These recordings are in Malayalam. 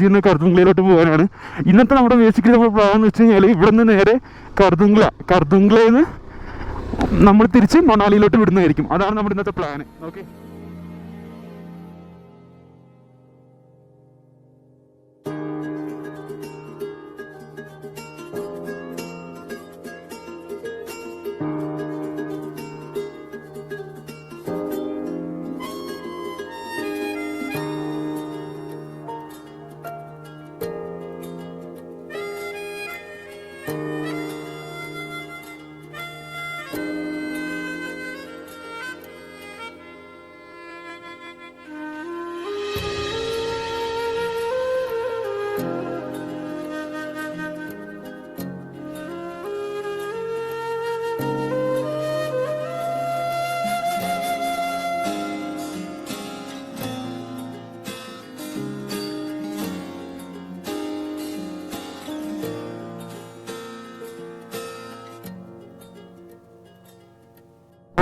നിന്ന് കർദുംഗ്ലയിലോട്ട് പോകാനാണ് ഇന്നത്തെ നമ്മുടെ ബേസിക്കലി നമ്മുടെ പ്ലാൻ എന്ന് വെച്ച് കഴിഞ്ഞാൽ ഇവിടെ നിന്ന് നേരെ കർദുംഗ്ലയിൽ നിന്ന് നമ്മൾ തിരിച്ച് മണാലിയിലോട്ട് വിടുന്നതായിരിക്കും. അതാണ് നമ്മുടെ ഇന്നത്തെ പ്ലാൻ.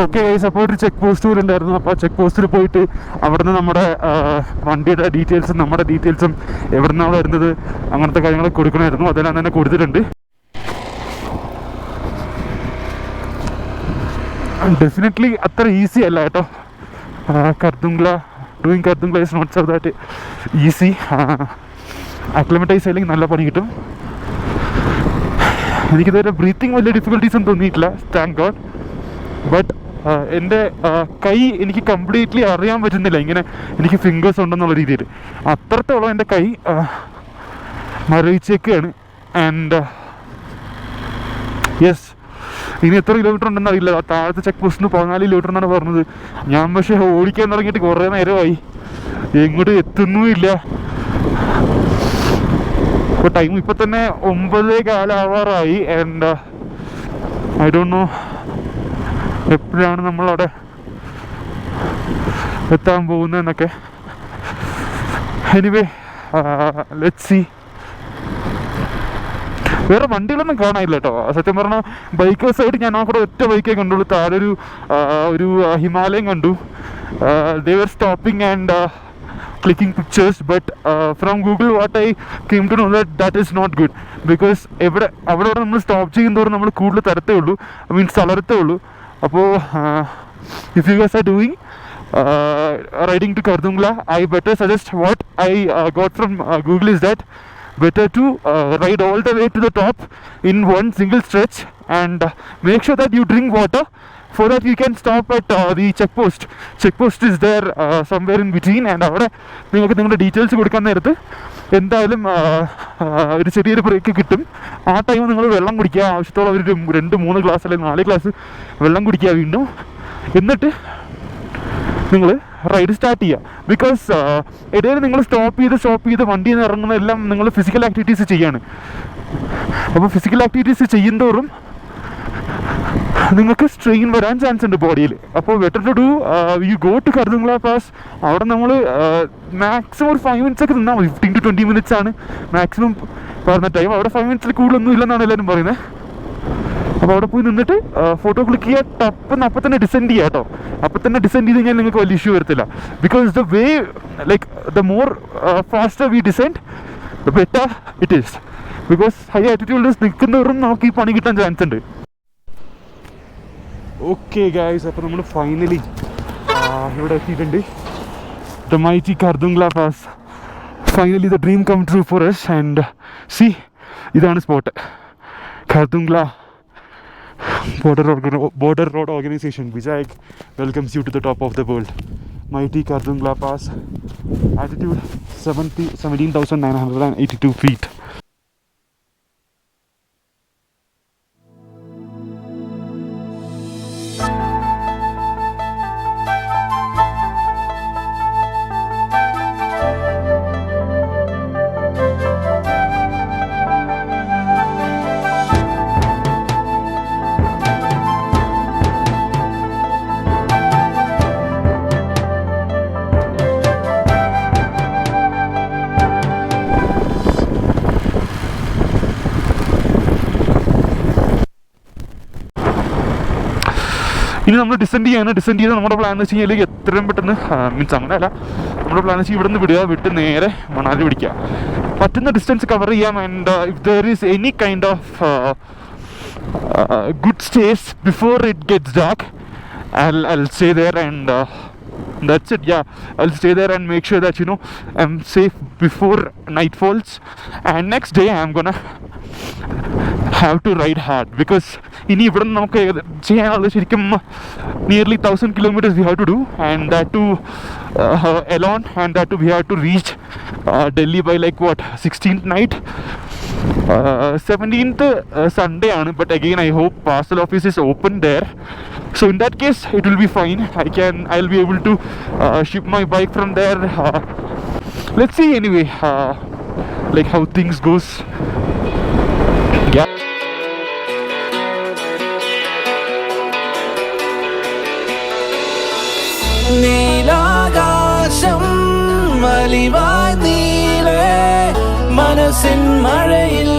ഓക്കെ, ഗൈസ്, അപ്പോൾ ഒരു ചെക്ക് പോസ്റ്റ് പോലെ ഉണ്ടായിരുന്നു. അപ്പോൾ ആ ചെക്ക് പോസ്റ്റിൽ പോയിട്ട് അവിടെ നിന്ന് നമ്മുടെ വണ്ടിയുടെ ഡീറ്റെയിൽസും നമ്മുടെ ഡീറ്റെയിൽസും എവിടെ നിന്നാണ് വരുന്നത് അങ്ങനത്തെ കാര്യങ്ങളൊക്കെ കൊടുക്കണമായിരുന്നു. അതെല്ലാം തന്നെ കൊടുത്തിട്ടുണ്ട്. ഡെഫിനറ്റ്ലി അത്ര ഈസി അല്ല കേട്ടോ. Doing Khardung La is not so that easy. Acclimatise അല്ലെങ്കിൽ നല്ല പണി കിട്ടും. എനിക്കിതുവരെ ബ്രീത്തിങ് വലിയ ഡിഫിക്കൽട്ടീസ് ഒന്നും തോന്നിയിട്ടില്ല, താങ്ക് ഗോഡ്. ബട്ട് എൻ്റെ കൈ എനിക്ക് കംപ്ലീറ്റ്ലി അറിയാൻ പറ്റുന്നില്ല ഇങ്ങനെ എനിക്ക് ഫിംഗേഴ്സ് ഉണ്ടെന്നുള്ള രീതിയിൽ. അത്രത്തോളം എൻ്റെ കൈ മരവിച്ചേക്കാണ്. ആൻഡ് യെസ്, ഇനി എത്ര കിലോമീറ്റർ ഉണ്ടെന്ന് അറിയില്ല. താഴത്തെ ചെക്ക് പോസ്റ്റിന് 14 കിലോമീറ്റർ എന്നാണ് പറഞ്ഞത്. ഞാൻ പക്ഷേ ഓടിക്കാൻ തുടങ്ങിയിട്ട് കുറേ നേരമായി, എങ്ങോട്ട് എത്തുന്നുമില്ല. ഇപ്പോൾ ടൈം ഇപ്പം തന്നെ 9:15 ആവാറായി. ആൻഡ് ഐ ഡോണ്ട് നോ എപ്പോഴാണ് നമ്മളവിടെ എത്താൻ പോകുന്നതെന്നൊക്കെ. Anyway, let's see. വേറെ വണ്ടികളൊന്നും കാണാനില്ല കേട്ടോ. സത്യം പറഞ്ഞാൽ ബൈക്കേഴ്സായിട്ട് ഞാൻ ആ കൂടെ ഒറ്റ ബൈക്കേ കണ്ടുള്ളൂ. താഴെ ഒരു ഹിമാലയം കണ്ടു. They were stopping and clicking pictures, but from Google what I came to know that is not good, because അവിടെ നമ്മൾ സ്റ്റോപ്പ് ചെയ്യുന്നതോറും നമ്മൾ കൂടുതൽ തരത്തേ ഉള്ളൂ, മീൻസ് തളരത്തേ ഉള്ളൂ. അപ്പോൾ if you guys are doing riding to Khardung, I better suggest what I got from Google is that better to ride all the way to the top in one single stretch, and make sure that you drink water so that you can stop at the check post. Check post is there somewhere in between, and അവിടെ നിങ്ങൾക്ക് നിങ്ങളുടെ ഡീറ്റെയിൽസ് കൊടുക്കാൻ നേരത്ത് എന്തായാലും ഒരു ചെറിയൊരു ബ്രേക്ക് കിട്ടും. ആ ടൈം നിങ്ങൾ വെള്ളം കുടിക്കുക, ആവശ്യത്തോളം ഒരു 2-3 ഗ്ലാസ് അല്ലെങ്കിൽ 4 ഗ്ലാസ് വെള്ളം കുടിക്കുക വീണ്ടും. എന്നിട്ട് നിങ്ങൾ റൈഡ് സ്റ്റാർട്ട് ചെയ്യുക. ബിക്കോസ് ഇടയിൽ നിങ്ങൾ സ്റ്റോപ്പ് ചെയ്ത് വണ്ടിയിൽ നിന്ന് ഇറങ്ങുന്ന എല്ലാം നിങ്ങൾ ഫിസിക്കൽ ആക്ടിവിറ്റീസ് ചെയ്യാണ്. അപ്പോൾ ഫിസിക്കൽ ആക്ടിവിറ്റീസ് ചെയ്യുന്തോറും നിങ്ങൾക്ക് സ്ട്രെയിൻ വരാൻ ചാൻസ് ഉണ്ട് ബോഡിയിൽ. അപ്പോൾ better to do you go to Khardung La pass. അവിടെ നമ്മൾ മാക്സിമം ഒരു 5 minutes ഒക്കെ നിന്നാൽ മതി. 15 to 20 minutes ആണ് മാക്സിമം പറഞ്ഞ ടൈം. അവിടെ 5 minutes കൂടുതലൊന്നും ഇല്ലെന്നാണ് എല്ലാവരും പറയുന്നത്. അപ്പോൾ അവിടെ പോയി നിന്നിട്ട് ഫോട്ടോ ക്ലിക്ക് ചെയ്യുക, അപ്പം തന്നെ ഡിസെൻഡ് ചെയ്യുക കേട്ടോ. അപ്പം തന്നെ ഡിസെൻഡ് ചെയ്ത് കഴിഞ്ഞാൽ നിങ്ങൾക്ക് വലിയ ഇഷ്യൂ വരത്തില്ല. Because the way like the more faster we descend the better it is. Because high ആറ്റിറ്റ്യൂഡിൽ നിൽക്കുന്നവരും നമുക്ക് ഈ പണി കിട്ടാൻ ചാൻസ് ഉണ്ട്. ഓക്കെ ഗൈസ്, അപ്പോൾ നമ്മൾ ഫൈനലി ഇവിടെ എത്തിയിട്ടുണ്ട്. The mighty Khardung La pass. Finally the dream come true for us. And see, ഇതാണ് spot. Khardung border road organization Vizag welcomes you to the top of the world. Mighty Khardung Pass, altitude 17,982 feet. ഇനി നമ്മൾ ഡിസെൻഡ് ചെയ്ത് നമ്മുടെ പ്ലാൻ എന്ന് വെച്ച് കഴിഞ്ഞാൽ എത്രയും പെട്ടെന്ന് മീൻസ് അങ്ങനെയല്ല, നമ്മുടെ പ്ലാൻ വെച്ചാൽ ഇവിടെ നിന്ന് വിട്ട് നേരെ മണാലി പിടിക്കുക, പറ്റുന്ന ഡിസ്റ്റൻസ് കവർ ചെയ്യാം. And if there is any kind of good stays before it gets dark, I'll stay there, and that's it. Yeah, I'll stay there and make sure that, you know, I'm safe before night falls. And next day I'm gonna have to ride hard, because ഇനി ഇവിടെ നിന്ന് നമുക്ക് ചെയ്യാനുള്ളത് ശരിക്കും nearly 1000 kilometers we have to do, and that too alone, and that too we have to reach Delhi by like what, 16th night. 17th Sunday ആണ്, but again I hope parcel office is open there, so in that case it will be fine. I'll be able to ship my bike from there. Let's see anyway, like how things goes. Yeah. നീലാകാശം വലിവായി നീലേ മനസ്സിൻ മഴയിൽ